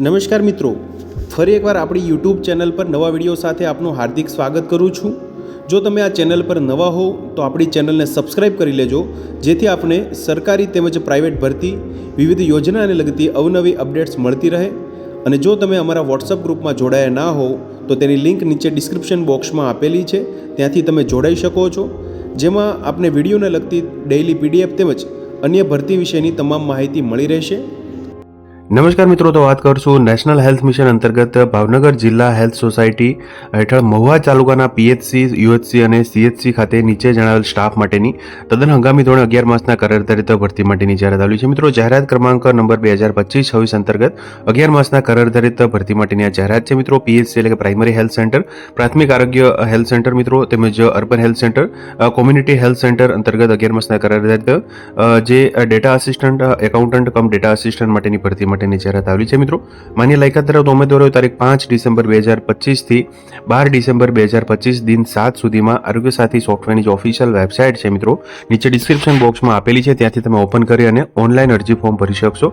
નમસ્કાર મિત્રો, ફરી એકવાર આપણી યુટ્યુબ ચેનલ પર નવા વિડીયો સાથે આપનું હાર્દિક સ્વાગત કરું છું। જો તમે આ ચેનલ પર નવા હો તો આપણી ચેનલને સબસ્ક્રાઇબ કરી લેજો, જેથી આપને સરકારી તેમજ પ્રાઇવેટ ભરતી વિવિધ યોજનાને લગતી અવનવી અપડેટ્સ મળતી રહે। અને જો તમે અમારા વોટ્સઅપ ગ્રુપમાં જોડાયા ના હો તો તેની લિંક નીચે ડિસ્ક્રિપ્શન બોક્સમાં આપેલી છે, ત્યાંથી તમે જોડાઈ શકો છો, જેમાં આપને વિડીયોને લગતી ડેઇલી પીડીએફ તેમજ અન્ય ભરતી વિશેની તમામ માહિતી મળી રહેશે। નમસ્કાર મિત્રો, તો વાત કરશું નેશનલ હેલ્થ મિશન અંતર્ગત ભાવનગર જિલ્લા હેલ્થ સોસાયટી હેઠળ મહુવા તાલુકાના પીએચસી, યુએચસી અને સીએચસી ખાતે નીચે જણાવેલ સ્ટાફ માટેની તદ્દન હંગામી ધોરણે 11 માસના કરાર આધારિત ભરતી માટેની જાહેરાત આવી છે। મિત્રો, જાહેરાત ક્રમાંક નંબર 2025-26 અંતર્ગત 11 માસના કરાર આધારિત ભરતી માટેની આ જાહેરાત છે। મિત્રો, પીએચસી એટલે કે પ્રાઇમરી હેલ્થ સેન્ટર, પ્રાથમિક આરોગ્ય હેલ્થ સેન્ટર મિત્રો, તેમજ urban health centre, community health centre અંતર્ગત 11 માસના કરાર આધારિત જે ડેટા આસિસ્ટન્ટ, એકાઉન્ટન્ટ કમ ડેટા આસિસ્ટન્ટ માટેની ભરતી માટેની જાહેરાત આવેલી છે। મિત્રો, માન્ય લાયકાત ધરાવતા ઉમેદવારોએ તારીખ 5 ડિસેમ્બર 2025 થી 12 ડિસેમ્બર 2025 દિન 7 સુધીમાં આરોગ્ય સાથી સોફ્ટવેરની જે ઓફિશિયલ વેબસાઇટ છે મિત્રો, નીચે ડિસ્ક્રિપ્શન બોક્સમાં આપેલી છે, ત્યાંથી તમે ઓપન કરી અને ઓનલાઈન અરજી ફોર્મ ભરી શકશો।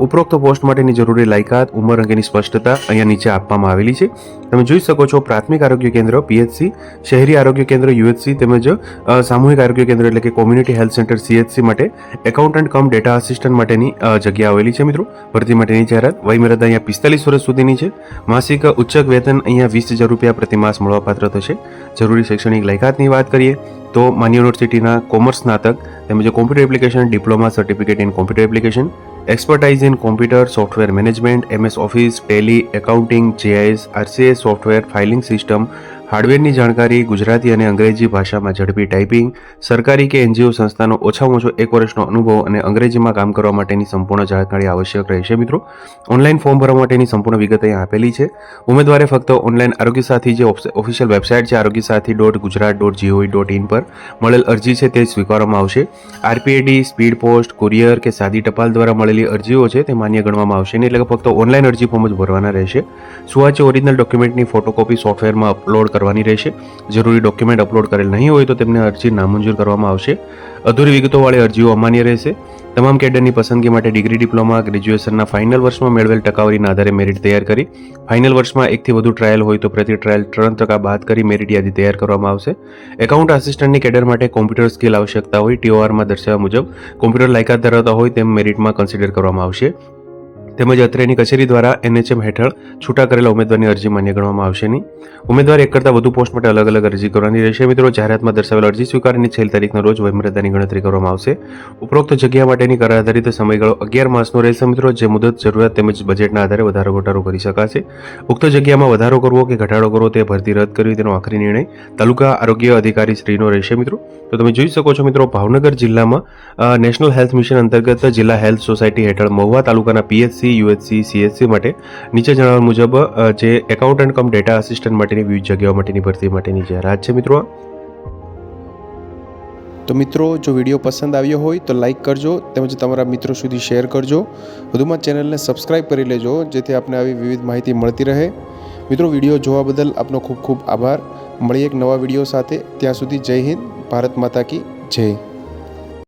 ઉપરોક્ત પોસ્ટ માટેની જરૂરી લાયકાત, ઉંમર અંગેની સ્પષ્ટતા અહીંયા નીચે આપવામાં આવેલી છે। તમે જોઈ શકો છો, પ્રાથમિક આરોગ્ય કેન્દ્ર પીએચસી, શહેરી આરોગ્ય કેન્દ્ર યુએચસી તેમજ સામૂહિક આરોગ્ય કેન્દ્ર એટલે કે કોમ્યુનિટી હેલ્થ સેન્ટર સીએચસી માટે એકાઉન્ટન્ટ કમ ડેટા આસિસ્ટન્ટ માટેની જગ્યા આવેલી છે। મિત્રો, ભરતી માટેની જાહેરાત વયમર્યાદા અહીંયા 45 વર્ષ સુધીની છે। માસિક ઉચ્ચક વેતન અહીંયા 20,000 રૂપિયા પ્રતિમાસ મળવાપાત્ર થશે। જરૂરી શૈક્ષણિક લાયકાતની વાત કરીએ તો માન્ય યુનિવર્સિટીના કોમર્સ સ્નાતક તેમજ computer application diploma certificate in computer application, expertise in computer software management, MS office, Tally, accounting, GIS, RCS software, filing system, હાર્ડવેરની જાણકારી, ગુજરાતી અને અંગ્રેજી ભાષામાં ઝડપી ટાઈપિંગ, સરકારી કે એનજીઓ સંસ્થાનો ઓછામાં ઓછો 1 વર્ષનો અનુભવ અને અંગ્રેજીમાં કામ કરવા માટેની સંપૂર્ણ જાણકારી આવશ્યક રહેશે। મિત્રો, ઓનલાઈન ફોર્મ ભરવા માટેની સંપૂર્ણ વિગત અહીંયા આપેલી છે। ઉમેદવારે ફક્ત ઓનલાઈન આરોગ્ય સાથી જે ઓફિશિયલ વેબસાઇટ છે arogyasathi.gujarat.gov.in પર મળેલ અરજી છે તે સ્વીકારવામાં આવશે। આરપીએડી, સ્પીડ પોસ્ટ, કુરિયર કે સાદી ટપાલ દ્વારા મળેલી અરજીઓ છે તે માન્ય ગણવામાં આવશે નહીં, એટલે કે ફક્ત ઓનલાઈન અરજી ફોર્મ જ ભરવાના રહેશે। સુવાચ્ય ઓરિજિનલ ડોક્યુમેન્ટની ફોટોકોપી સોફ્ટવેરમાં અપલોડ કરવાની રહેશે। જરૂરી ડોક્યુમેન્ટ અપલોડ કરેલ નહીં હોય તો તેમને અરજી નામંજૂર કરવામાં આવશે। અધૂરી વિગતોવાળી અરજીઓ અમાન્ય રહેશે। તમામ કેડરની પસંદગી માટે ડિગ્રી, ડિપ્લોમા, ગ્રેજ્યુએશનના ફાઇનલ વર્ષમાં મેળવેલ ટકાવારીના આધારે મેરિટ તૈયાર કરી, ફાઇનલ વર્ષમાં 1 થી વધુ ટ્રાયલ હોય તો પ્રતિ ટ્રાયલ 3% બાદ કરી મેરિટ યાદી તૈયાર કરવામાં આવશે। એકાઉન્ટ આસિસ્ટન્ટની કેડર માટે કોમ્પ્યુટર સ્કિલ આવશ્યકતા હોય ટીઓઆરમાં દર્શાવ્યા મુજબ કોમ્પ્યુટર લાયકાત ધરાવતા હોય તેમ મેરિટમાં કન્સિડર કરવામાં આવશે। તેમજ અત્રેની કચેરી દ્વારા એનએચએમ હેઠળ છૂટા કરેલા ઉમેદવારની અરજી માન્ય ગણવામાં આવશે નહીં। ઉમેદવાર એક કરતાં વધુ પોસ્ટ માટે અલગ અલગ અરજી કરવાની રહેશે। મિત્રો, જાહેરાતમાં દર્શાવેલ અરજી સ્વીકારીની છેલ્લી તારીખના રોજ વયમર્યાદાની ગણતરી કરવામાં આવશે। ઉપરોક્ત જગ્યા માટેની કરાર આધારિત સમયગાળો 11 માસનો રહેશે। મિત્રો, જે મુદત, જરૂરિયાત તેમજ બજેટના આધારે વધારો ઘટાડો કરી શકાશે। ઉક્ત જગ્યામાં વધારો કરવો કે ઘટાડો કરવો તે ભરતી રદ કરવી તેનો આખરી નિર્ણય તાલુકા આરોગ્ય અધિકારી શ્રીનો રહેશે। મિત્રો, તો તમે જોઈ શકો છો મિત્રો, ભાવનગર જિલ્લામાં નેશનલ હેલ્થ મિશન અંતર્ગત જિલ્લા હેલ્થ સોસાયટી હેઠળ મહુવા તાલુકાના પીએચસી, યુએચસી, સીએચસી માટે નીચે જણાવ્યા મુજબ જે એકાઉન્ટન્ટ કમ ડેટા આસિસ્ટન્ટ માટેની વિવિધ જગ્યાઓ માટેની ભરતી માટેની જાહેરાત છે। મિત્રો, તો મિત્રો, જો વિડીયો પસંદ આવ્યો હોય તો લાઇક કરજો તેમજ તમારા મિત્રો સુધી શેર કરજો। વધુમાં ચેનલને સબસ્ક્રાઇબ કરી લેજો, જેથી આપને આવી વિવિધ માહિતી મળતી રહે। મિત્રો, વિડીયો જોવા બદલ આપનો ખૂબ ખૂબ આભાર। મળીએ એક નવા વિડીયો સાથે, ત્યાં સુધી જય હિન્દ, ભારત માતા કી જય।